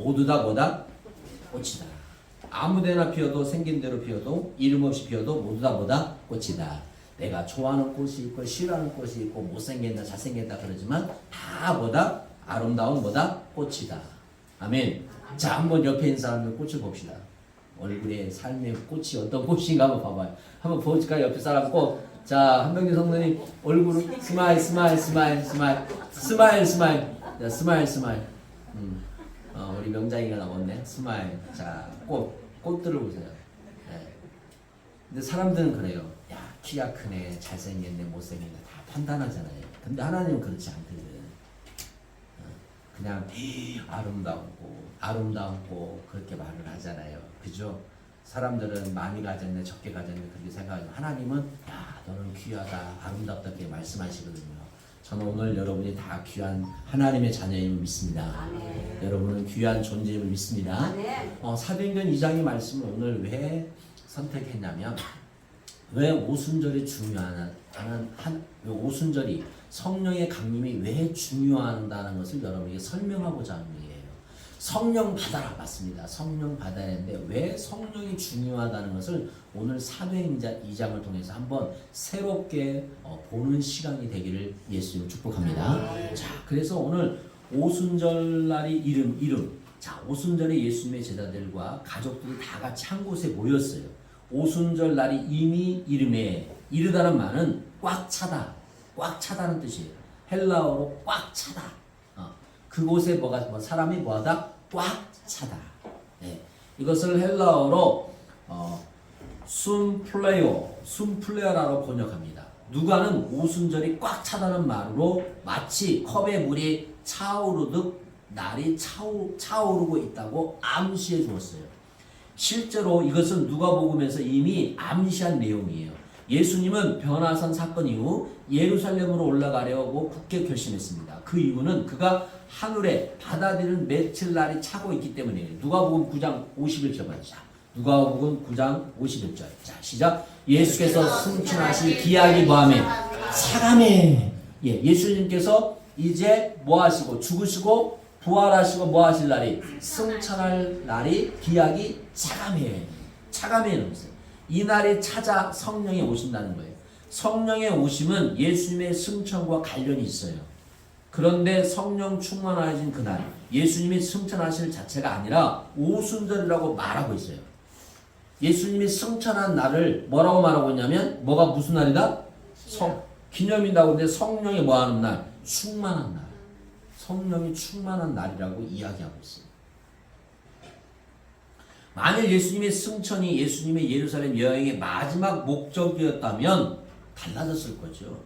모두 다 뭐다? 꽃이다. 아무데나 피어도 생긴 대로 피어도 이름 없이 피어도 모두 다 뭐다? 꽃이다. 내가 좋아하는 꽃이 있고 싫어하는 꽃이 있고 못생긴다 잘생겼다 그러지만 다 뭐다? 아름다운 뭐다? 꽃이다. 아멘. 자, 한번 옆에 있는 사람의 꽃을 봅시다. 얼굴에 삶의 꽃이 어떤 꽃인가 한번 봐봐요. 한번 보니까 옆에 사람 꽃. 자, 한명진 성도님 얼굴은 스마일 스마일 스마일 스마일 스마일 스마일. 자, 스마일 스마일. 우리 명장이가 나왔네. 스마일. 자, 꽃들을 보세요. 네. 근데 사람들은 그래요. 야, 키가 크네, 잘생겼네, 못생겼네 다 판단하잖아요. 근데 하나님은 그렇지 않거든. 그냥 아름다웠고 그렇게 말을 하잖아요. 그죠? 사람들은 많이 가졌네, 적게 가졌네 그렇게 생각하죠. 하나님은 야, 너는 귀하다, 아름답다 이렇게 말씀하시거든요. 저는 오늘 여러분이 다 귀한 하나님의 자녀임을 믿습니다. 아멘. 여러분은 귀한 존재임을 믿습니다. 사도행전 2장의 말씀을 오늘 왜 선택했냐면 왜 오순절이 오순절이 성령의 강림이 왜 중요하다는 것을 여러분에게 설명하고자 하는 얘기예요. 성령 받아라 맞습니다. 성령 받아야 하는데 왜 성령이 중요하다는 것을 오늘 사도행전 2장을 통해서 한번 새롭게 보는 시간이 되기를 예수님 축복합니다. 자, 그래서 오늘 오순절 날이 이름. 자, 오순절에 예수님의 제자들과 가족들이 다 같이 한 곳에 모였어요. 오순절 날이 이미 이름에 이르다는 말은 꽉 차다. 꽉 차다는 뜻이에요. 헬라어로 꽉 차다. 그곳에 사람이 뭐하다? 꽉 차다. 네. 이것을 헬라어로 숨플레어라고 번역합니다. 누가는 오순절이 꽉 차다는 말로 마치 컵에 물이 차오르듯 날이 차오르고 있다고 암시해 주었어요. 실제로 이것은 누가복음에서 이미 암시한 내용이에요. 예수님은 변화산 사건 이후 예루살렘으로 올라가려고 굳게 결심했습니다. 그 이유는 그가 하늘에 받아들이는 며칠 날이 차고 있기 때문이에요. 누가복음 9장 51절 보자. 누가복음 9장 51절. 자, 시작. 예수께서 승천하실 기약이 뭐하매? 차가매. 예수님께서 이제 뭐 하시고 죽으시고 부활하시고 뭐 하실 날이? 승천할 날이 기약이 차가매. 차가매는 무슨? 이 날이 찾아 성령이 오신다는 거예요. 성령의 오심은 예수님의 승천과 관련이 있어요. 그런데 성령 충만하신 그날 예수님이 승천하실 자체가 아니라 오순절이라고 말하고 있어요. 예수님이 승천한 날을 뭐라고 말하고 있냐면 뭐가 무슨 날이다? 기념이라고 하는데 성령이 뭐하는 날? 충만한 날. 성령이 충만한 날이라고 이야기하고 있어요. 만일 예수님의 승천이 예수님의 예루살렘 여행의 마지막 목적이었다면 달라졌을 거죠.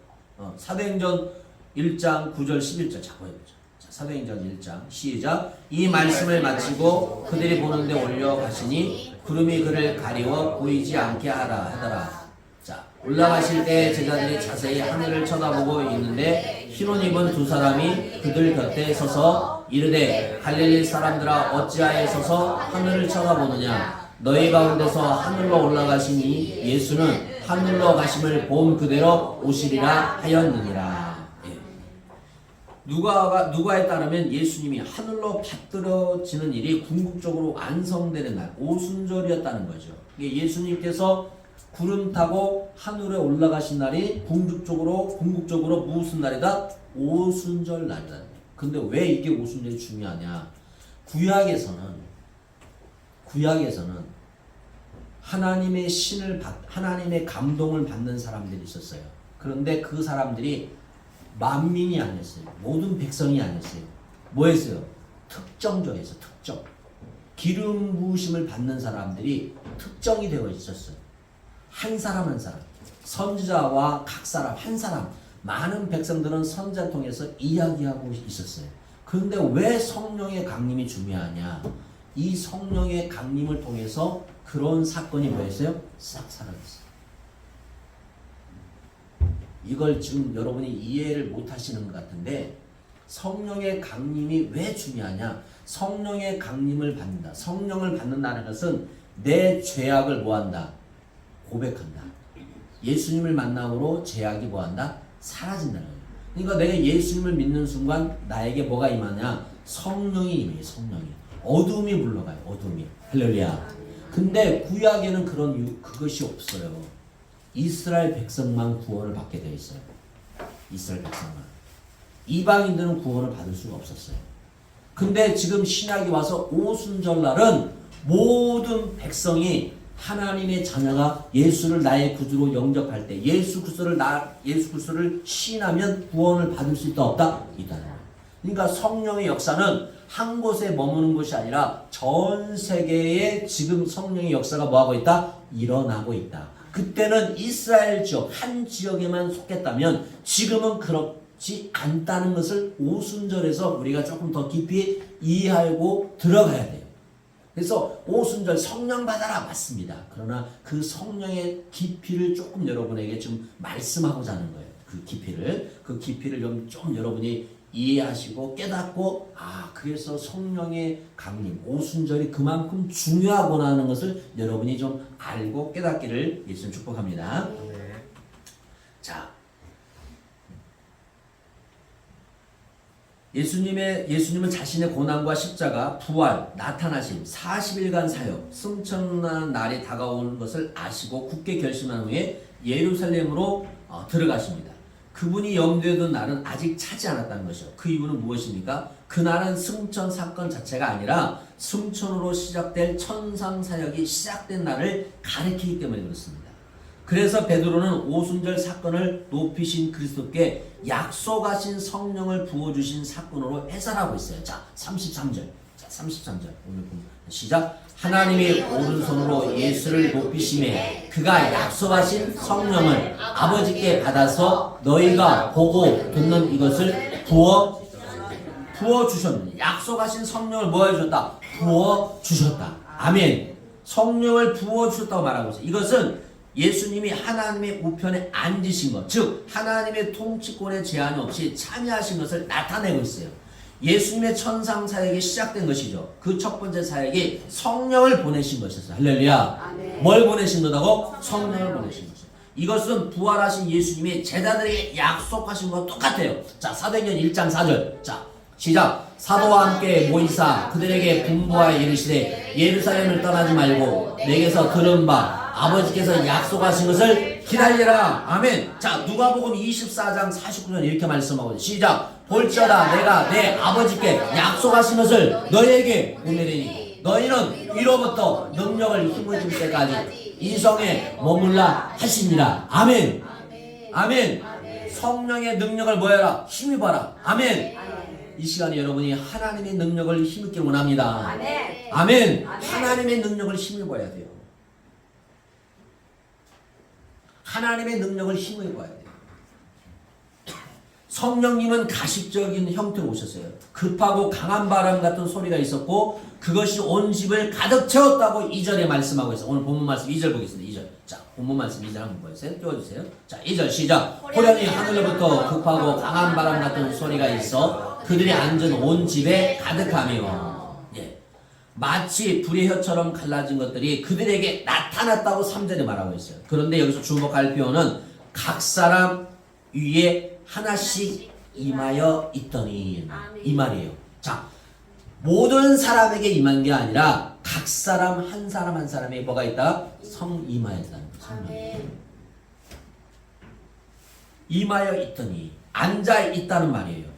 사도행전 1장 9절 11절 자꾸 해보죠. 자, 사도행전 1장 시작. 이 말씀을 마치고 그들이 보는데 올려가시니 구름이 그를 가리워 보이지 않게 하더라. 자, 올라가실 때 제자들이 자세히 하늘을 쳐다보고 있는데 흰옷 입은 두 사람이 그들 곁에 서서 이르되 갈릴리 사람들아 어찌하여 서서 하늘을 쳐다보느냐. 너희 가운데서 하늘로 올라가시니 예수는 하늘로 가심을 본 그대로 오시리라 하였느니라. 누가에 따르면 예수님이 하늘로 받들어지는 일이 궁극적으로 완성되는 날 오순절이었다는 거죠. 예수님께서 구름 타고 하늘에 올라가신 날이 궁극적으로 무슨 날이다? 오순절 날이다. 근데 왜 이게 오순절이 중요하냐? 구약에서는 하나님의 하나님의 감동을 받는 사람들이 있었어요. 그런데 그 사람들이 만민이 아니었어요. 모든 백성이 아니었어요. 뭐였어요? 특정적이었어요. 특정. 기름 부으심을 받는 사람들이 특정이 되어 있었어요. 한 사람 한 사람. 선지자와 각 사람 한 사람. 많은 백성들은 선지자 통해서 이야기하고 있었어요. 그런데 왜 성령의 강림이 중요하냐? 이 성령의 강림을 통해서 그런 사건이 뭐였어요? 싹 사라졌어요. 이걸 지금 여러분이 이해를 못 하시는 것 같은데 성령의 강림이 왜 중요하냐? 성령의 강림을 받는다. 성령을 받는다는 것은 내 죄악을 뭐한다? 고백한다. 예수님을 만남으로 죄악이 뭐한다? 사라진다는 거예요. 그러니까 내가 예수님을 믿는 순간 나에게 뭐가 임하냐? 성령이 임해요. 성령이. 어둠이 물러가요. 어둠이. 할렐루야. 근데 구약에는 그것이 없어요. 이스라엘 백성만 구원을 받게 되어 있어요. 이스라엘 백성만. 이방인들은 구원을 받을 수가 없었어요. 근데 지금 신약이 와서 오순절날은 모든 백성이 하나님의 자녀가 예수를 나의 구주로 영접할 때 예수 그리스도를 시인하면 구원을 받을 수 있다 없다? 있다는 거예요. 그러니까 성령의 역사는 한 곳에 머무는 것이 아니라 전 세계에 지금 성령의 역사가 뭐하고 있다? 일어나고 있다. 그때는 이스라엘 지역, 한 지역에만 속했다면 지금은 그렇지 않다는 것을 오순절에서 우리가 조금 더 깊이 이해하고 들어가야 돼요. 그래서 오순절 성령 받아라 맞습니다. 그러나 그 성령의 깊이를 조금 여러분에게 좀 말씀하고자 하는 거예요. 그 깊이를 좀 여러분이 이해하시고 깨닫고 그래서 성령의 강림 오순절이 그만큼 중요하구나 하는 것을 여러분이 좀 알고 깨닫기를 예수님 축복합니다. 네. 자, 예수님은 자신의 고난과 십자가, 부활, 나타나심, 40일간 사역, 승천한 날이 다가오는 것을 아시고 굳게 결심한 후에 예루살렘으로 들어가십니다. 그분이 염두에 둔 날은 아직 차지 않았다는 것이죠. 그 이유는 무엇입니까? 그날은 승천 사건 자체가 아니라 승천으로 시작될 천상사역이 시작된 날을 가리키기 때문에 그렇습니다. 그래서 베드로는 오순절 사건을 높이신 그리스도께 약속하신 성령을 부어주신 사건으로 해설하고 있어요. 자, 33절. 오늘 시작. 하나님의 오른손으로 예수를 높이심에 그가 약속하신 성령을 아버지께 받아서 너희가 보고 듣는 이것을 부어주셨느니. 약속하신 성령을 뭐 해주셨다? 부어주셨다. 아멘. 성령을 부어주셨다고 말하고 있어요. 이것은 예수님이 하나님의 우편에 앉으신 것, 즉 하나님의 통치권의 제한 없이 참여하신 것을 나타내고 있어요. 예수님의 천상 사역이 시작된 것이죠. 그 첫 번째 사역이 성령을 보내신 것이었어요. 할렐루야. 뭘 보내신 거다고? 성령을 보내신 것이죠. 이것은 부활하신 예수님이 제자들에게 약속하신 것 똑같아요. 자, 사도행전 1장 4절. 자, 시작. 사도와 함께 모이사 그들에게 분부하여 이르시되 예루살렘을 떠나지 말고 내게서 들은 바 아버지께서 약속하신 것을 기다리라. 아멘. 자, 누가복음 24장 49절 이렇게 말씀하고 시작. 볼지어다 내가 내 아버지께 약속하신 것을 너희에게 보내리니 너희는 위로부터 능력을 힘을 줄 때까지 이 성에 머물라 하시니라. 아멘. 아멘. 성령의 능력을 뭐해라? 힘입어라. 아멘. 이 시간에 여러분이 하나님의 능력을 힘입길 원합니다. 아멘. 하나님의 능력을 힘입어야 돼요. 하나님의 능력을 힘입어야 돼요. 성령님은 가식적인 형태로 오셨어요. 급하고 강한 바람 같은 소리가 있었고 그것이 온 집을 가득 채웠다고 2절에 말씀하고 있어요. 오늘 본문 말씀 2절 보겠습니다. 2절. 자, 본문 말씀 2절 한번 보여주세요. 띄워주세요. 자, 2절 시작. 호련히 하늘로부터 급하고 강한 바람 같은 소리가 있어 그들이 앉은 온 집에 가득하며 마치 불의 혀처럼 갈라진 것들이 그들에게 나타났다고 3절에 말하고 있어요. 그런데 여기서 주목할 표현은 각 사람 위에 하나씩 임하여 있더니 이 말이에요. 자, 모든 사람에게 임한 게 아니라 각 사람 한 사람에 뭐가 있다? 성 임하여 있다는 거예요. 임하여 있더니 앉아 있다는 말이에요.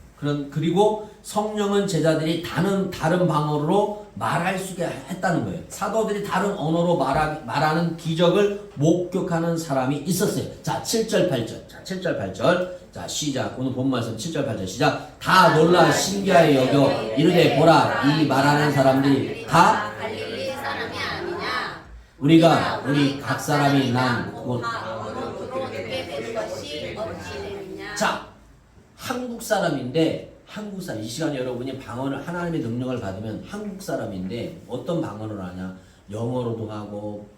그리고 성령은 제자들이 다른 방언으로 말할 수 있게 했다는 거예요. 사도들이 다른 언어로 말하는 기적을 목격하는 사람이 있었어요. 자, 7절 8절. 자, 7절 8절. 자, 시작. 오늘 본 말씀 7절 8절 시작. 다 놀라 신기하여 여겨 이르되 보라 이 말하는 사람들이 다 갈릴리 사람이 아니냐. 우리 각 사람이 난 곳. 듣게 되는 것이 어찌 되느냐. 자, 한국 사람인데 이 시간에 여러분이 하나님의 능력을 받으면 한국 사람인데 어떤 방언을 하냐? 영어로도 하고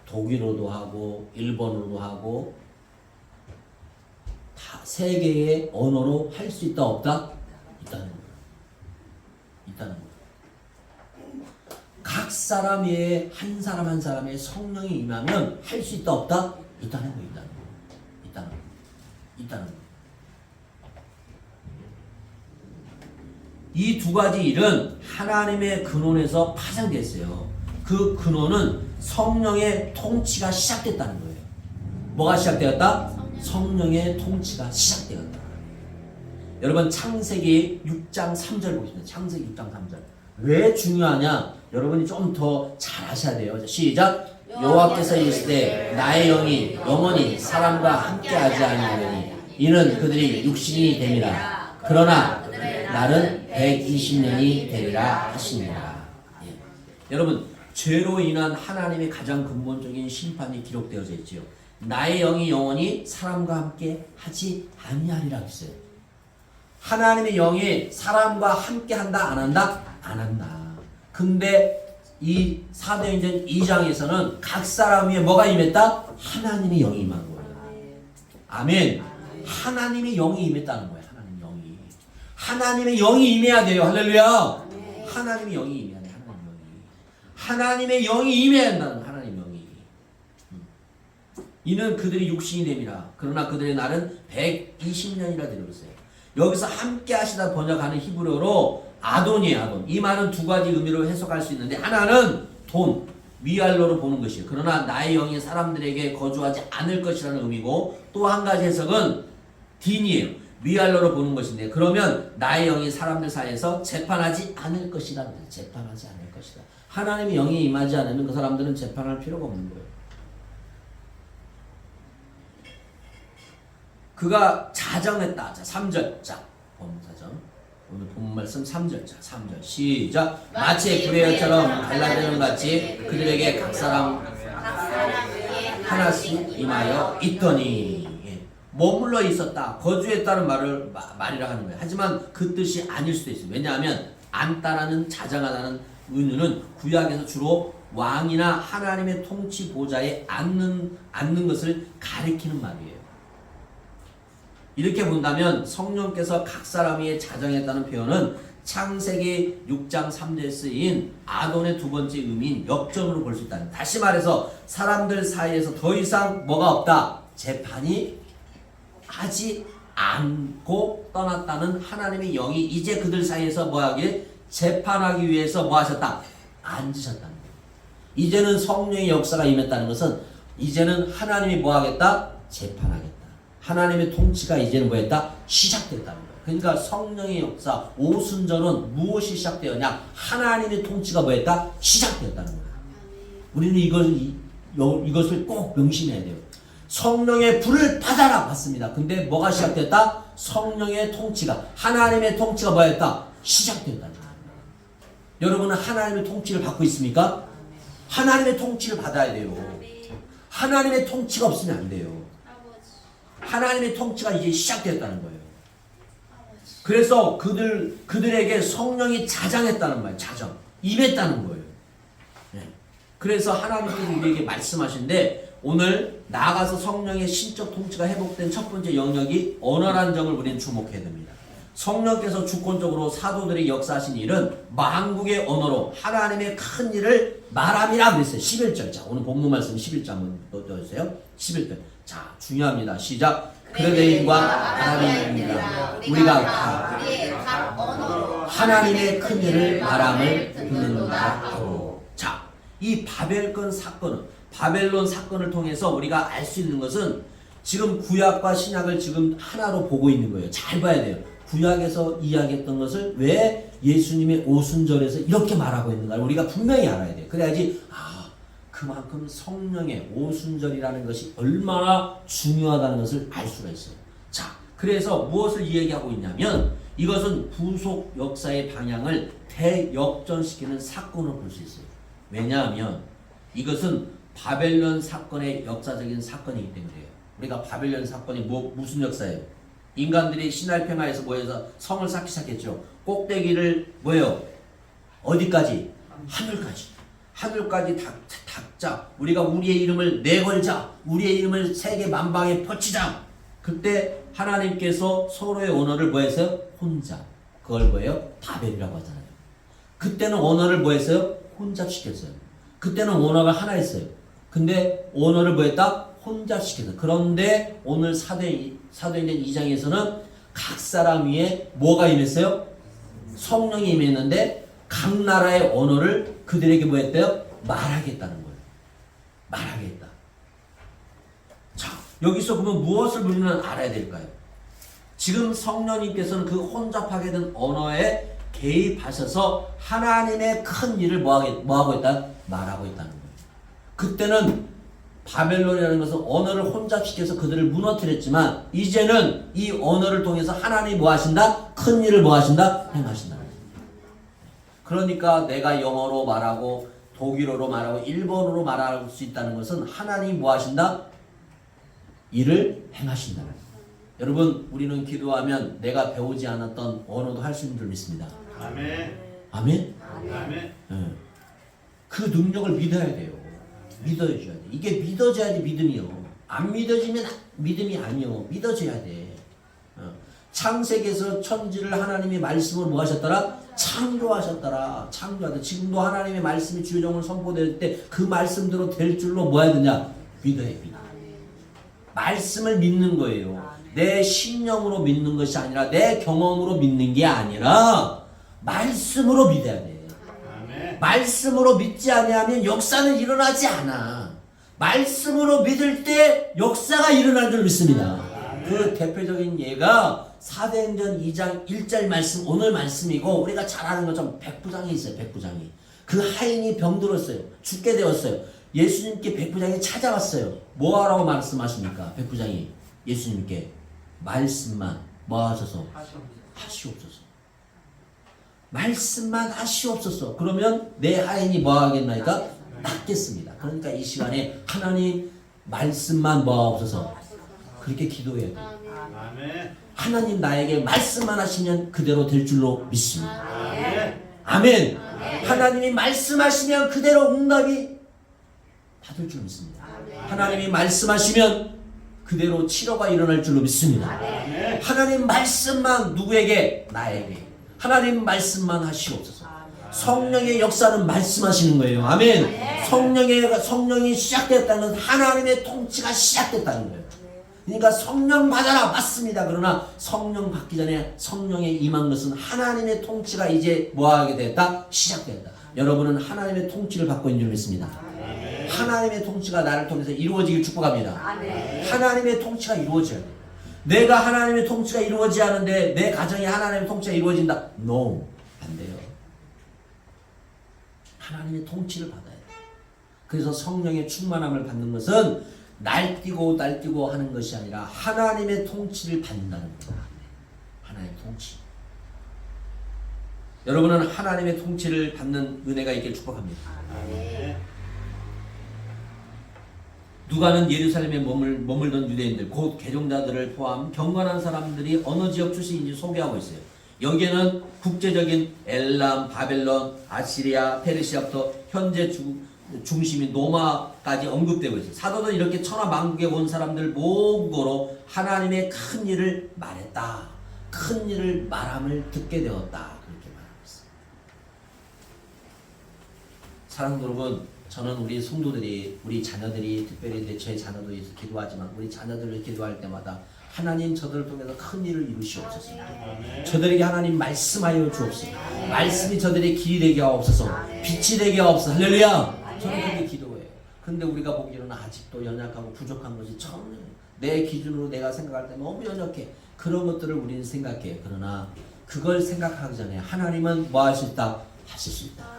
독일어도 하고 일본어도 하고 다 세 개의 언어로 할 수 있다 없다? 있다는 거예요. 각 사람의 한 사람의 성령이 임하면 할 수 있다 없다? 있다는 거예요. 있다는 거예요. 이 두 가지 일은 하나님의 근원에서 파생됐어요. 그 근원은 성령의 통치가 시작됐다는 거예요. 뭐가 시작되었다? 성령의 통치가 시작되었다. 여러분 창세기 6장 3절 보겠습니다. 창세기 6장 3절. 왜 중요하냐? 여러분이 좀 더 잘 하셔야 돼요. 시작. 여호와께서 이르시되 나의 영이 영원히 사람과 함께하지 아니하리니 이는 그들이 육신이 됨이라. 그러나 날은 120년이 되리라 하시니라. 예. 여러분 죄로 인한 하나님의 가장 근본적인 심판이 기록되어져 있지요. 나의 영이 영원히 사람과 함께 하지 아니하리라 했어요. 하나님의 영이 사람과 함께 한다 안 한다? 안 한다. 근데 이 사도행전 2장에서는 각 사람 위에 뭐가 임했다? 하나님의 영이 임한 거예요. 아멘. 하나님의 영이 임했다는 거예요. 하나님의 영이. 하나님의 영이 임해야 돼요. 할렐루야. 하나님의 영이 임해야 돼. 하나님의 영이 임해야 한다는 하나님의 영이. 이는 그들이 육신이 됨이라. 그러나 그들의 날은 120년이라 되었어요. 여기서 함께 하시다 번역하는 히브리어로 아돈이에요. 아돈. 이 말은 두 가지 의미로 해석할 수 있는데 하나는 돈, 위알로로 보는 것이에요. 그러나 나의 영이 사람들에게 거주하지 않을 것이라는 의미고 또 한 가지 해석은 딘이에요. 위알로로 보는 것인데 그러면 나의 영이 사람들 사이에서 재판하지 않을 것이라는 거예요. 재판하지 않을 것이다. 하나님의 영이 임하지 않으면 그 사람들은 재판할 필요가 없는 거예요. 그가 자정했다. 자, 3절. 자, 범사정. 오늘 본 말씀 3절. 자, 3절. 시작. 마치 구레여처럼 갈라되는 같이 그들에게 각 사람 하나씩 임하여 있더니. 예. 머물러 있었다. 거주했다는 말이라 하는 거예요. 하지만 그 뜻이 아닐 수도 있어요. 왜냐하면 앉다라는 자정하다는 의미는 구약에서 주로 왕이나 하나님의 통치 보좌에 앉는 것을 가리키는 말이에요. 이렇게 본다면 성령께서 각 사람 위에 자정했다는 표현은 창세기 6장 3절에 쓰인 아돈의 두 번째 의미인 역전으로 볼 수 있다. 다시 말해서 사람들 사이에서 더 이상 뭐가 없다. 재판이 하지 않고 떠났다는 하나님의 영이 이제 그들 사이에서 뭐하길 재판하기 위해서 뭐 하셨다? 앉으셨다는 거예요. 이제는 성령의 역사가 임했다는 것은 이제는 하나님이 뭐 하겠다? 재판하겠다. 하나님의 통치가 이제는 뭐했다? 시작됐다는 거예요. 그러니까 성령의 역사, 오순절은 무엇이 시작되었냐? 하나님의 통치가 뭐했다? 시작되었다는 거예요. 우리는 이것을 꼭 명심해야 돼요. 성령의 불을 받아라 받습니다. 근데 뭐가 시작됐다? 성령의 통치가, 하나님의 통치가 뭐했다? 시작됐다는 거예요. 여러분은 하나님의 통치를 받고 있습니까? 하나님의 통치를 받아야 돼요. 하나님의 통치가 없으면 안 돼요. 하나님의 통치가 이제 시작됐다는 거예요. 그래서 그들에게 성령이 자장했다는 말이에요. 자장. 임했다는 거예요. 네. 그래서 하나님께서 우리에게 말씀하신데 오늘 나아가서 성령의 신적 통치가 회복된 첫 번째 영역이 언어라는 점을 우리는 주목해야 됩니다. 성령께서 주권적으로 사도들이 역사하신 일은 만국의 언어로 하나님의 큰 일을 말함이라 그랬어요. 11절. 자, 오늘 본문 말씀 11절 한번 넣어주세요. 11절. 자, 중요합니다. 시작. 그레데인과 바라비입니다. 우리가 다 하나님의 큰 일을 말함을 듣는다 하고. 자, 이 바벨론 사건을 통해서 우리가 알 수 있는 것은 지금 구약과 신약을 지금 하나로 보고 있는 거예요. 잘 봐야 돼요. 구약에서 이야기했던 것을 왜 예수님의 오순절에서 이렇게 말하고 있는가를 우리가 분명히 알아야 돼요. 그래야지 그만큼 성령의 오순절이라는 것이 얼마나 중요하다는 것을 알 수가 있어요. 자, 그래서 무엇을 이야기하고 있냐면 이것은 부속 역사의 방향을 대역전시키는 사건으로 볼 수 있어요. 왜냐하면 이것은 바벨론 사건의 역사적인 사건이기 때문이에요. 우리가 바벨론 사건이 무슨 역사예요? 인간들이 시나이 평야에서 모여서 성을 쌓기 시작했죠. 꼭대기를 뭐예요? 어디까지? 하늘까지 닿자. 우리가 우리의 이름을 내걸자. 우리의 이름을 세계 만방에 퍼치자. 그때 하나님께서 서로의 언어를 뭐 했어요? 혼자. 그걸 뭐예요? 바벨이라고 하잖아요. 그때는 언어를 뭐 했어요? 혼잡시켰어요. 그때는 언어가 하나였어요. 근데 언어를 뭐 했다? 혼잡시켰어요. 그런데 오늘 사도행전 2장에서는 각 사람 위에 뭐가 임했어요? 성령이 임했는데 각 나라의 언어를 그들에게 뭐 했대요? 말하겠다는 거예요. 말하겠다. 자, 여기서 그러면 무엇을 우리는 알아야 될까요? 지금 성령님께서는 그 혼잡하게 된 언어에 개입하셔서 하나님의 큰 일을 뭐하고 있다? 말하고 있다는 거예요. 그때는 바벨론이라는 것은 언어를 혼잡시켜서 그들을 무너뜨렸지만 이제는 이 언어를 통해서 하나님이 뭐 하신다? 큰 일을 뭐 하신다? 행하신다. 그러니까 내가 영어로 말하고 독일어로 말하고 일본어로 말할 수 있다는 것은 하나님이 뭐 하신다? 일을 행하신다는 거예요. 여러분, 우리는 기도하면 내가 배우지 않았던 언어도 할 수 있는 줄 믿습니다. 아멘. 아멘? 아멘. 네. 그 능력을 믿어야 돼요. 믿어줘야 돼. 이게 믿어져야지 믿음이요. 안 믿어지면 믿음이 아니요. 믿어져야 돼. 창세기에서 천지를 하나님의 말씀으로 뭐 하셨더라? 창조하셨더라. 창조하다. 지금도 하나님의 말씀이 주요정을 선포될 때 그 말씀대로 될 줄로 뭐 해야 되냐? 믿어야 돼. 말씀을 믿는 거예요. 내 신념으로 믿는 것이 아니라 내 경험으로 믿는 게 아니라 말씀으로 믿어야 돼. 아멘. 말씀으로 믿지 아니하면 역사는 일어나지 않아. 말씀으로 믿을 때 역사가 일어날 줄 믿습니다. 그 대표적인 예가 사도행전 2장 1절 말씀, 오늘 말씀이고 우리가 잘 아는 것처럼 백부장이 있어요. 백부장이. 그 하인이 병들었어요. 죽게 되었어요. 예수님께 백부장이 찾아왔어요. 뭐 하라고 말씀하십니까? 백부장이 예수님께 말씀만 뭐 하셔서 하시옵소서. 말씀만 하시옵소서. 그러면 내 하인이 뭐 하겠나이까? 낫겠습니다. 그러니까 이 시간에 하나님 말씀만 뭐 하옵소서. 그렇게 기도해야 돼요. 아멘. 하나님 나에게 말씀만 하시면 그대로 될 줄로 믿습니다. 아멘. 아멘. 하나님이 말씀하시면 그대로 응답이 받을 줄 믿습니다. 하나님이 말씀하시면 그대로 치료가 일어날 줄로 믿습니다. 하나님 말씀만 누구에게? 나에게. 하나님 말씀만 하시옵소서. 성령의 역사는 말씀하시는 거예요. 아멘. 성령이 시작됐다는 것은 하나님의 통치가 시작됐다는 거예요. 그러니까 성령 받아라. 맞습니다. 그러나 성령 받기 전에 성령에 임한 것은 하나님의 통치가 이제 뭐하게 됐다? 시작됐다. 여러분은 하나님의 통치를 받고 있는 줄 믿습니다. 하나님의 통치가 나를 통해서 이루어지길 축복합니다. 하나님의 통치가 이루어져야 돼요. 내가 하나님의 통치가 이루어지지 않은데 내 가정에 하나님의 통치가 이루어진다. No. 안 돼요. 하나님의 통치를 받아야 돼요. 그래서 성령의 충만함을 받는 것은 날뛰고 하는 것이 아니라 하나님의 통치를 받는다는 거예요. 하나님의 통치. 여러분은 하나님의 통치를 받는 은혜가 있길 축복합니다. 누가는 예루살렘에 머물던 유대인들 곧 개종자들을 포함 경건한 사람들이 어느 지역 출신인지 소개하고 있어요. 여기에는 국제적인 엘람, 바벨론, 아시리아, 페르시아부터 현재 중심인 로마까지 언급되고 있어요. 사도는 이렇게 천하만국에 온 사람들 모국어로 하나님의 큰 일을 말했다. 큰 일을 말함을 듣게 되었다. 그렇게 말하고 있어요. 사랑하는 여러분, 저는 우리 성도들이, 우리 자녀들이, 특별히 제 자녀도 기도하지만 우리 자녀들을 기도할 때마다 하나님 저들을 통해서 큰 일을 이루시옵소서. 저들에게 하나님 말씀하여 주옵소서. 말씀이 저들의 길이 되게 하옵소서. 빛이 되게 하옵소서. 할렐루야. 저는 그렇게 기도해요. 근데 우리가 보기로는 아직도 연약하고 부족한 것이 처음 내 기준으로 내가 생각할 때 너무 연약해. 그런 것들을 우리는 생각해. 그러나 그걸 생각하기 전에 하나님은 뭐 할 수 있다? 하실 수 있다.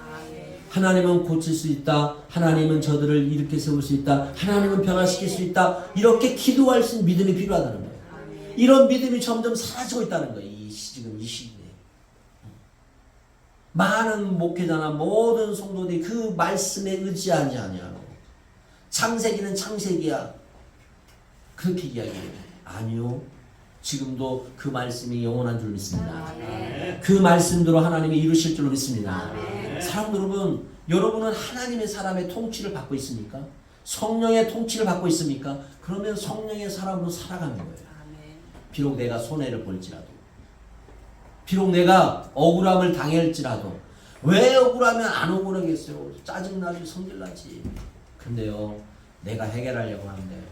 하나님은 고칠 수 있다. 하나님은 저들을 일으켜 세울 수 있다. 하나님은 변화시킬 수 있다. 이렇게 기도할 수 있는 믿음이 필요하다는 거예요. 이런 믿음이 점점 사라지고 있다는 거예요. 지금 이 시기에. 많은 목회자나 모든 성도들이 그 말씀에 의지하지 아니하고 창세기는 창세기야. 그렇게 이야기해요. 아니요. 지금도 그 말씀이 영원한 줄 믿습니다. 그 말씀대로 하나님이 이루실 줄로 믿습니다. 사랑 여러분, 여러분은 하나님의 사람의 통치를 받고 있습니까? 성령의 통치를 받고 있습니까? 그러면 성령의 사람으로 살아가는 거예요. 비록 내가 손해를 볼지라도, 비록 내가 억울함을 당할지라도, 왜 억울하면 안 억울하겠어요? 짜증나지, 성질나지. 근데요, 내가 해결하려고 하는데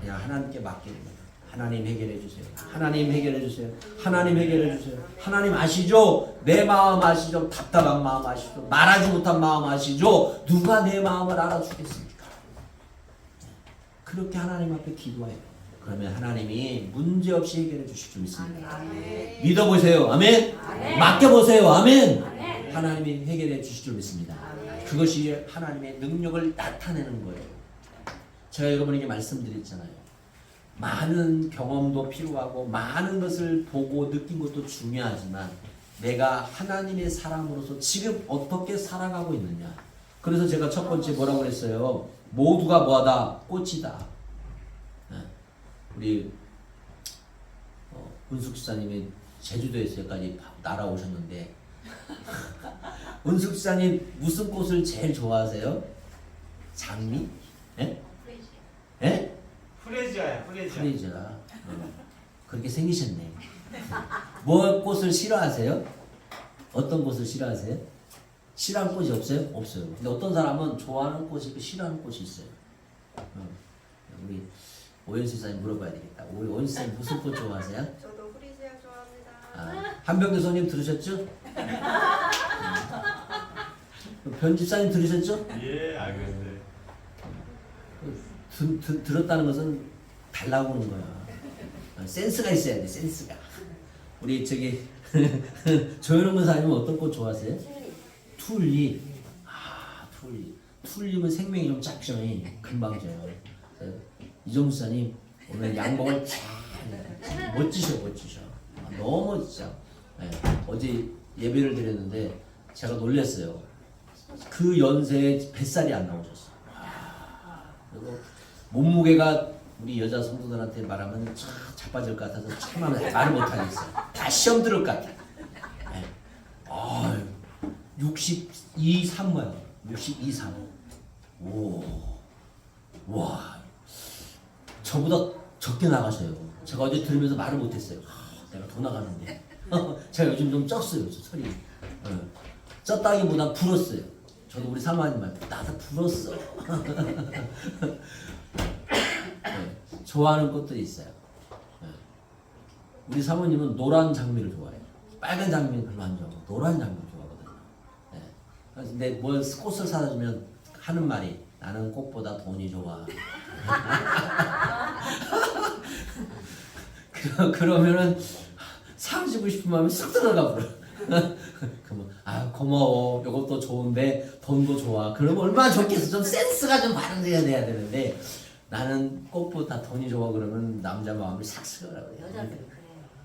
그냥 하나님께 맡기는 거예요. 하나님 해결해 주세요. 하나님 해결해 주세요. 하나님 해결해 주세요. 하나님 아시죠? 내 마음 아시죠? 답답한 마음 아시죠? 말하지 못한 마음 아시죠? 누가 내 마음을 알아주겠습니까? 그렇게 하나님 앞에 기도해요. 그러면 하나님이 문제없이 해결해 주실 줄 믿습니다. 믿어보세요. 아멘. 맡겨보세요. 아멘. 하나님이 해결해 주실 줄 믿습니다. 그것이 하나님의 능력을 나타내는 거예요. 제가 여러분에게 말씀드렸잖아요. 많은 경험도 필요하고 많은 것을 보고 느낀 것도 중요하지만 내가 하나님의 사람으로서 지금 어떻게 살아가고 있느냐. 그래서 제가 첫 번째 뭐라고 그랬어요? 모두가 뭐하다? 꽃이다. 우리 은숙 지사님이 제주도에서까지 날아오셨는데 은숙 지사님 무슨 꽃을 제일 좋아하세요? 장미? 예? 예? 프레지아야, 프레지아. 프레이즈라. 그렇게 생기셨네. 뭐 꽃을 싫어하세요? 어떤 꽃을 싫어하세요? 싫어하는 꽃이 없어요? 없어요. 근데 어떤 사람은 좋아하는 꽃이 있고 싫어하는 꽃이 있어요. 우리 오연수 사님 물어봐야 되겠다. 우리 오연수 사님 무슨 꽃 좋아하세요? 저도 프리지아 좋아합니다. 한병규 선생님 들으셨죠? 변집사님 들으셨죠? 예, 알겠어요. 들었다는 것은 달 나오는 거야. 센스가 있어야 돼, 센스가. 우리 저기 조현웅 권사님은 어떤 꽃 좋아하세요? 튤립. 튤립. 튤립은 생명이 좀 짧죠. 금방 져요. 이정수사님 오늘 양복을 잘 멋지셔. 너무 진짜. 네, 어제 예배를 드렸는데 제가 놀랐어요. 그 연세에 뱃살이 안 나오셨어. 그리고 몸무게가 우리 여자 성도들한테 말하면 참 자빠질 것 같아서 참아 말을 못하겠어요. 다 시험 들을 것 같아. 네. 62, 3 뭐야? 62, 3. 오, 와, 저보다 적게 나가셔요. 제가 어제 들으면서 말을 못했어요. 내가 더 나가는데. 제가 요즘 좀 쪘어요, 저 소리. 쪘다기보다 불었어요. 저도 우리 사모님 말, 나도 불었어. 네, 좋아하는 꽃들이 있어요. 네. 우리 사모님은 노란 장미를 좋아해요. 빨간 장미는 별로 안 좋아하고 노란 장미를 좋아하거든요. 네. 근데 뭘 꽃을 사다 주면 하는 말이 나는 꽃보다 돈이 좋아. 그러면은 사주고 싶은 마음이 쑥 들어가 버려. 그러면 고마워. 이것도 좋은데 돈도 좋아. 그러면 얼마나 좋겠어. 좀 센스가 좀 발현돼야 되는데 나는 꽃보다 돈이 좋아 그러면 남자 마음이 싹 쓰더라고요. 여자들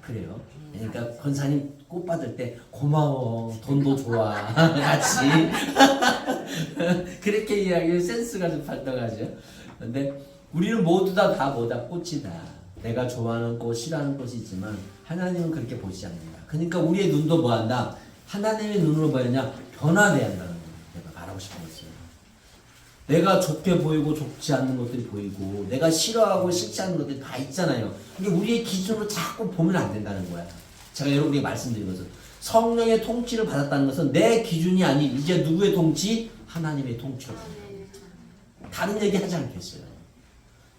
그래요. 그러니까 권사님 꽃 받을 때 고마워. 돈도 좋아. 같이 그렇게 이야기를 센스가 좀 발동하죠. 근데 우리는 모두 다 뭐다 꽃이다. 내가 좋아하는 꽃, 싫어하는 꽃이 있지만 하나님은 그렇게 보시지 않는다. 그러니까 우리의 눈도 뭐한다? 하나님의 눈으로 뭐였냐? 변화돼야 한다는 거 내가 말하고 싶은 거였어요. 내가 좋게 보이고 좋지 않는 것들이 보이고 내가 싫어하고 싫지 않는 것들이 다 있잖아요. 이게 우리의 기준으로 자꾸 보면 안 된다는 거야. 제가 여러분에게 말씀드린 것은 성령의 통치를 받았다는 것은 내 기준이 아닌 이제 누구의 통치? 하나님의 통치로 다른 얘기 하지 않겠어요.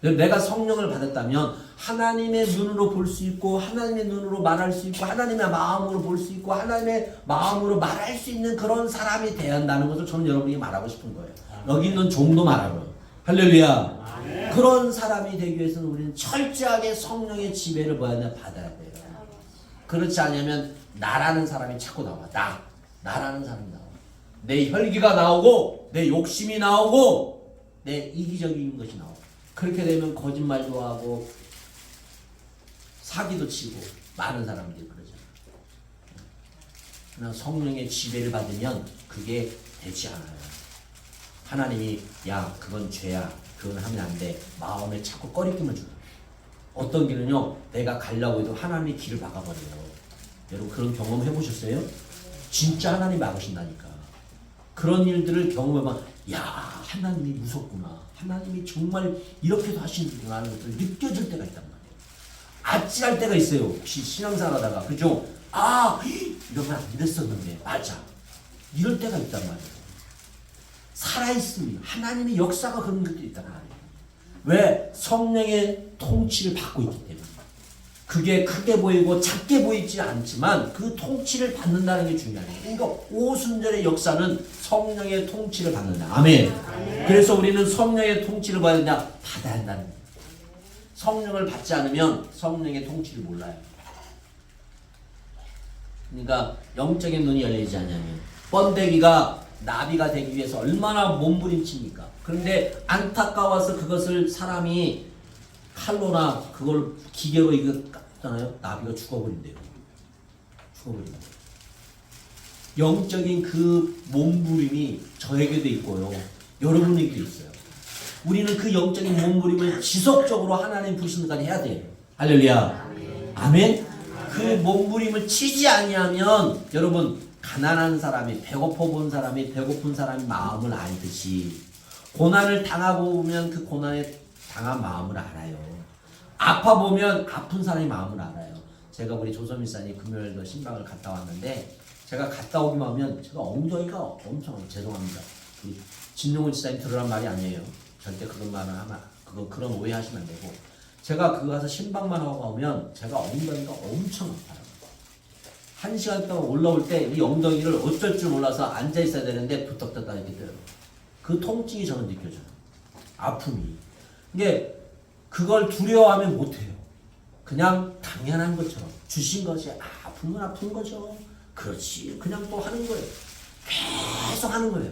내가 성령을 받았다면 하나님의 눈으로 볼 수 있고 하나님의 눈으로 말할 수 있고 하나님의 마음으로 볼 수 있고 하나님의 마음으로 말할 수 있는 그런 사람이 되어야 한다는 것을 저는 여러분에게 말하고 싶은 거예요. 여기 있는 종도 말하고요. 할렐루야. 그런 사람이 되기 위해서는 우리는 철저하게 성령의 지배를 받아야 돼요. 그렇지 않으면 나라는 사람이 자꾸 나와. 나라는 사람이 나와. 내 혈기가 나오고 내 욕심이 나오고 내 이기적인 것이 나오고 그렇게 되면 거짓말도 하고 사기도 치고 많은 사람들이 그러잖아요. 그러나 성령의 지배를 받으면 그게 되지 않아요. 하나님이 야 그건 죄야 그건 하면 안 돼 마음에 자꾸 꺼리낌을 줘요. 어떤 길은요 내가 가려고 해도 하나님이 길을 막아버려요. 여러분 그런 경험 해보셨어요? 진짜 하나님이 막으신다니까. 그런 일들을 경험해봐. 야 하나님이 무섭구나. 하나님이 정말 이렇게도 하시는구나 하는 것을 느껴질 때가 있단 말이에요. 아찔할 때가 있어요. 혹시 신앙생활하다가 그죠? 이러면 안 됐었는데 맞아. 이럴 때가 있단 말이에요. 살아있습니다. 하나님의 역사가 그런 것들이 있단 말이에요. 왜? 성령의 통치를 받고 있기 때문에. 그게 크게 보이고 작게 보이지 않지만 그 통치를 받는다는 게 중요해요. 그러니까 오순절의 역사는 성령의 통치를 받는다. 아멘. 그래서 우리는 성령의 통치를 받아야 되냐? 받아야 한다는 거예요. 성령을 받지 않으면 성령의 통치를 몰라요. 그러니까 영적인 눈이 열리지 않냐면 번데기가 나비가 되기 위해서 얼마나 몸부림칩니까? 그런데 안타까워서 그것을 사람이 칼로나 그걸 기계로 이거 깎잖아요. 나비가 죽어버린대요. 죽어버린다. 영적인 그 몸부림이 저에게도 있고요. 여러분에게도 있어요. 우리는 그 영적인 몸부림을 지속적으로 하나님 부르시는 까지 해야 돼요. 할렐루야. 아멘. 그 몸부림을 치지 아니하면 여러분 가난한 사람이 배고파 본 사람이 배고픈 사람이 마음을 알듯이 고난을 당하고 보면 그 고난에 당한 마음을 알아요. 아파 보면 아픈 사람이 마음을 알아요. 제가 우리 조선일사님 금요일도 신방을 갔다 왔는데 제가 갔다 오기만 하면 제가 엉덩이가 엄청 죄송합니다. 우리 진용훈 지사님 들으란 말이 아니에요. 절대 그런 말은 하면 그런 오해하시면 안 되고 제가 그거 가서 신방만 하고 오면 제가 엉덩이가 엄청 아파요. 1시간 동안 올라올 때 이 엉덩이를 어쩔 줄 몰라서 앉아 있어야 되는데 부탁했다 이렇게 돼요. 그 통증이 저는 느껴져요. 아픔이. 이게 그걸 두려워하면 못해요. 그냥 당연한 것처럼 주신 것이 아픈 건 아픈 거죠. 그렇지. 그냥 또 하는 거예요. 계속 하는 거예요.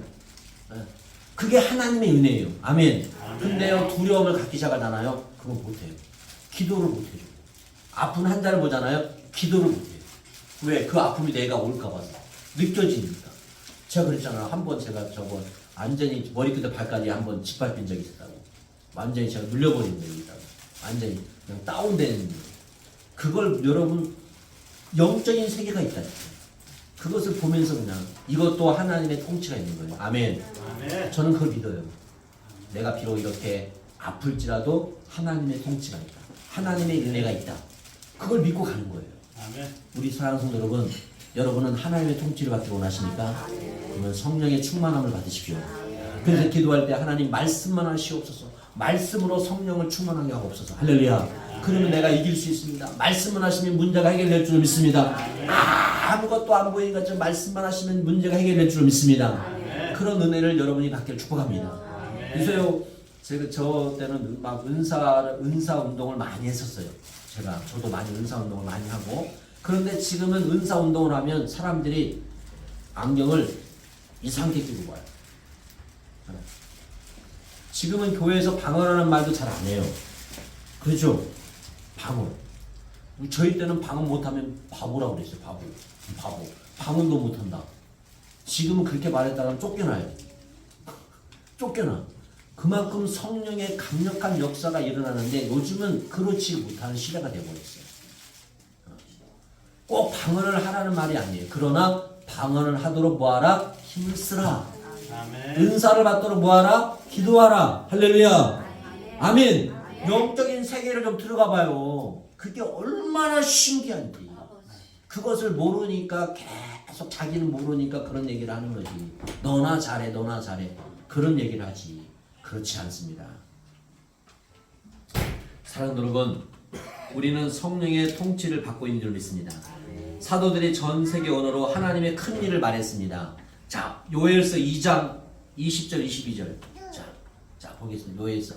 그게 하나님의 은혜예요. 아멘. 근데요 두려움을 갖기 시작하잖아요. 그건 못해요. 기도를 못해요. 아픈 환자를 보잖아요. 기도를 못해요. 왜? 그 아픔이 내가 올까 봐서 느껴지니까. 제가 그랬잖아요. 한번 제가 저거 완전히 머리끝에 발까지 한번 짓밟힌 적이 있었다고. 완전히 제가 눌려버린 적이 있다고. 완전히 그냥 다운되는 거. 그걸 여러분 영적인 세계가 있다니까요. 그것을 보면서 그냥 이것도 하나님의 통치가 있는 거예요. 아멘. 아멘. 저는 그걸 믿어요. 내가 비록 이렇게 아플지라도 하나님의 통치가 있다. 하나님의 은혜가 있다. 그걸 믿고 가는 거예요. 아멘. 우리 사랑하는 성도 여러분, 여러분은 하나님의 통치를 받기 원하십니까? 그러면 성령의 충만함을 받으십시오. 그래서 기도할 때 하나님 말씀만 하시옵소서. 말씀으로 성령을 충만하게 하고 없어서. 할렐루야. 그러면 내가 이길 수 있습니다. 말씀만 하시면 문제가 해결될 줄 믿습니다. 아무것도 안 보이니까 저 말씀만 하시면 문제가 해결될 줄 믿습니다. 그런 은혜를 여러분이 받기를 축복합니다. 그래서요, 제가 저 때는 막 은사 운동을 많이 했었어요. 저도 많이 은사 운동을 많이 하고. 그런데 지금은 은사 운동을 하면 사람들이 안경을 이상하게 끼고 봐요. 지금은 교회에서 방언하는 말도 잘 안 해요. 그렇죠? 방언. 저희 때는 방언 못하면 바보라고 그랬어요. 바보. 방언도 못한다. 지금은 그렇게 말했다가 쫓겨나요. 쫓겨나. 그만큼 성령의 강력한 역사가 일어나는데 요즘은 그렇지 못하는 시대가 되어버렸어요. 꼭 방언을 하라는 말이 아니에요. 그러나 방언을 하도록 뭐하라? 힘을 쓰라. 아멘. 은사를 받도록 뭐하라? 기도하라. 할렐루야. 아멘. 영적인 세계를 좀 들어가 봐요. 그게 얼마나 신기한지. 그것을 모르니까 계속 자기는 모르니까 그런 얘기를 하는 거지. 너나 잘해, 너나 잘해. 그런 얘기를 하지. 그렇지 않습니다. 사랑하는 여러분, 우리는 성령의 통치를 받고 있는 줄 믿습니다. 사도들이 전 세계 언어로 하나님의 큰 일을 말했습니다. 자, 요엘서 2장 20절 22절. 자 보겠습니다. 요엘서.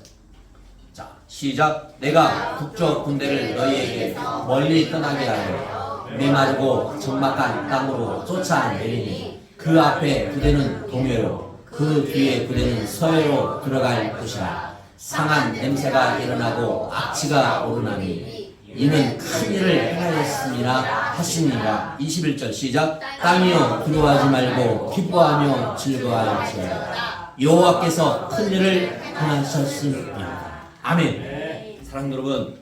자, 시작. 내가 북쪽 군대를 너희에게 멀리 떠나게 하여 메마르고 적막한 땅으로 쫓아내리니 그 앞에 부대는 동해로 그 뒤에 부대는 서해로 들어갈 것이라. 상한 냄새가 일어나고 악취가 오르나니 이는 큰 일을 행하였음이라 하시니라. 21절 시작. 땅이여 두려워하지 말고 기뻐하며 즐거워할지어다. 여호와께서 큰 일을 행하셨습니다. 아멘. 사랑하는 여러분,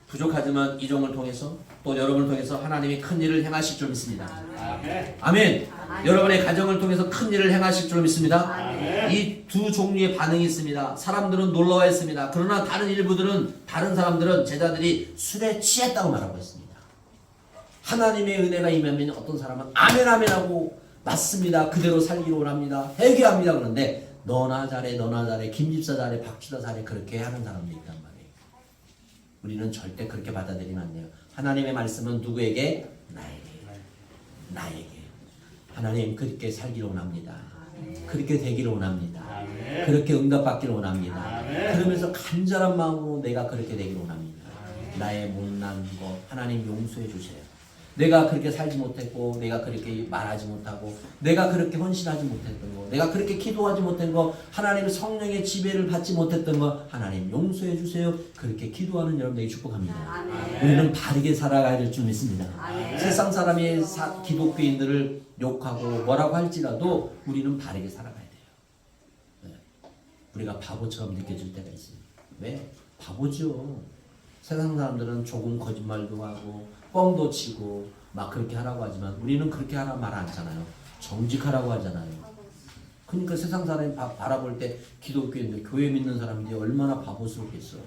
부족하지만 이 종을 통해서 또 여러분을 통해서 하나님이 큰 일을 행하실 줄 믿습니다. 아멘. 아멘. 여러분의 가정을 통해서 큰 일을 행하실 줄 믿습니다. 아멘. 이 두 종류의 반응이 있습니다. 사람들은 놀라워했습니다. 그러나 다른 사람들은 제자들이 술에 취했다고 말하고 있습니다. 하나님의 은혜가 임하면 어떤 사람은 아멘 아멘 하고 맞습니다. 그대로 살기로 원합니다. 회개합니다. 그런데 너나 잘해, 너나 잘해, 김집사 잘해, 박주사 잘해 그렇게 하는 사람들이 있단 말이에요. 우리는 절대 그렇게 받아들이면 안 돼요. 하나님의 말씀은 누구에게? 나에게. 하나님 그렇게 살기를 원합니다. 그렇게 되기를 원합니다. 아멘. 그렇게 응답받기를 원합니다. 아멘. 그러면서 간절한 마음으로 내가 그렇게 되기를 원합니다. 나의 못난 거 하나님 용서해 주세요. 내가 그렇게 살지 못했고, 내가 그렇게 말하지 못하고, 내가 그렇게 헌신하지 못했던 거, 내가 그렇게 기도하지 못한 거, 하나님의 성령의 지배를 받지 못했던 거 하나님 용서해 주세요. 그렇게 기도하는 여러분에게 축복합니다. 아멘. 우리는 바르게 살아가야 될 줄 믿습니다. 아멘. 세상 사람이 기독교인들을 욕하고 뭐라고 할지라도 우리는 바르게 살아가야 돼요. 네. 우리가 바보처럼 느껴질 때가 있어요. 왜? 바보죠. 세상 사람들은 조금 거짓말도 하고 뻥도 치고 막 그렇게 하라고 하지만 우리는 그렇게 하라 말 않잖아요. 정직하라고 하잖아요. 그러니까 세상 사람이 바라볼 때 기독교인들, 교회 믿는 사람들이 얼마나 바보스럽겠어.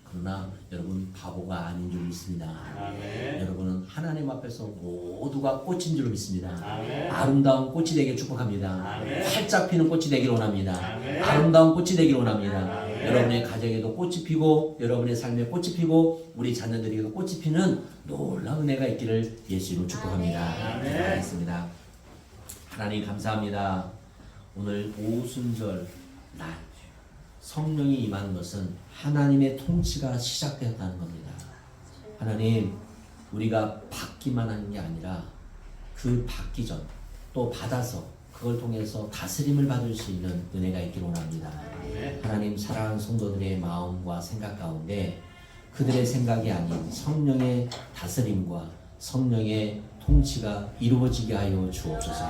그러나 여러분 바보가 아닌 줄 믿습니다. 아멘. 여러분은 하나님 앞에서 모두가 꽃인 줄 믿습니다. 아멘. 아름다운 꽃이 되길 축복합니다. 아멘. 활짝 피는 꽃이 되길 원합니다. 아멘. 아름다운 꽃이 되길 원합니다. 아멘. 여러분의 가정에도 꽃이 피고 여러분의 삶에 꽃이 피고 우리 자녀들에게도 꽃이 피는 놀라운 은혜가 있기를 예수로 축복합니다. 아멘. 기도하겠습니다. 하나님 감사합니다. 오늘 오순절 날 성령이 임하는 것은 하나님의 통치가 시작되었다는 겁니다. 하나님, 우리가 받기만 하는 게 아니라 그 받기 전 또 받아서 그걸 통해서 다스림을 받을 수 있는 은혜가 있기를 원합니다. 하나님, 사랑하는 성도들의 마음과 생각 가운데 그들의 생각이 아닌 성령의 다스림과 성령의 통치가 이루어지게 하여 주옵소서.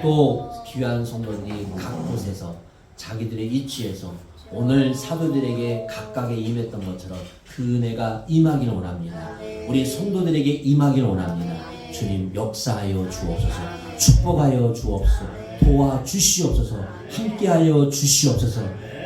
또 귀한 성도들이 각 곳에서 자기들의 위치에서 오늘 사도들에게 각각에 임했던 것처럼 그 은혜가 임하기를 원합니다. 우리 성도들에게 임하기를 원합니다. 주님 역사하여 주옵소서. 축복하여 주옵소서. 도와주시옵소서. 함께하여 주시옵소서.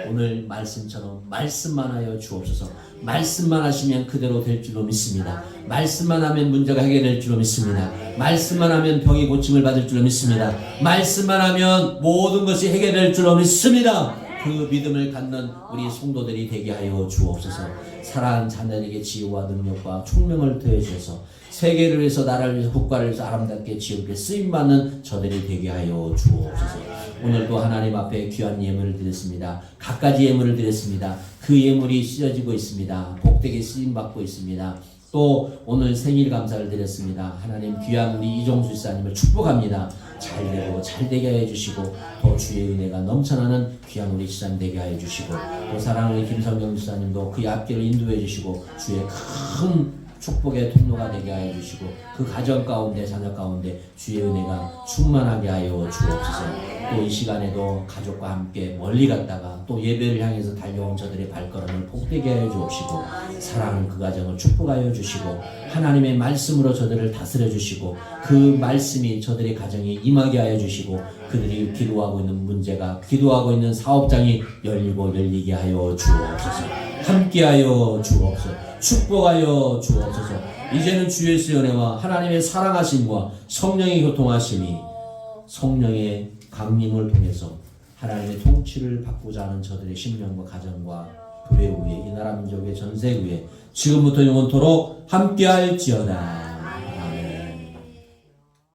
오늘 말씀처럼 말씀만 하여 주옵소서. 말씀만 하시면 그대로 될 줄로 믿습니다. 말씀만 하면 문제가 해결될 줄로 믿습니다. 말씀만 하면 병이 고침을 받을 줄로 믿습니다. 말씀만 하면 모든 것이 해결될 줄로 믿습니다. 그 믿음을 갖는 우리 성도들이 되게 하여 주옵소서. 사랑하는 자녀에게 지혜와 능력과 총명을 더해 주셔서 세계를 위해서 나라를 위해서 국가를 위해서 아름답게 지혜롭게 쓰임받는 저들이 되게 하여 주옵소서. 오늘도 하나님 앞에 귀한 예물을 드렸습니다. 갖가지 예물을 드렸습니다. 그 예물이 찢어지고 있습니다. 복되게 쓰임받고 있습니다. 또 오늘 생일 감사를 드렸습니다. 하나님 귀한 우리 이종수 집사님을 축복합니다. 잘되고 잘되게 하여 주시고 또 주의 은혜가 넘쳐나는 귀한 우리 집사님 되게 하여 주시고 또 사랑하는 우리 김성경 집사님도 그의 앞길을 인도해 주시고 주의 큰 축복의 통로가 되게 하여 주시고 그 가정 가운데 자녀 가운데 주의 은혜가 충만하게 하여 주옵소서. 또 이 시간에도 가족과 함께 멀리 갔다가 또 예배를 향해서 달려온 저들의 발걸음을 복되게 하여 주옵시고 사랑하는 그 가정을 축복하여 주시고 하나님의 말씀으로 저들을 다스려 주시고 그 말씀이 저들의 가정에 임하게 하여 주시고 그들이 기도하고 있는 문제가 기도하고 있는 사업장이 열리고 열리게 하여 주옵소서. 함께하여 주옵소서. 축복하여 주옵소서. 이제는 주 예수의 은혜와 하나님의 사랑하심과 성령의 교통하심이 성령의 강림을 통해서 하나님의 통치를 받고자 하는 저들의 심령과 가정과 교회 위에 이 나라 민족의 전세 위에 지금부터 영원토록 함께할지어다.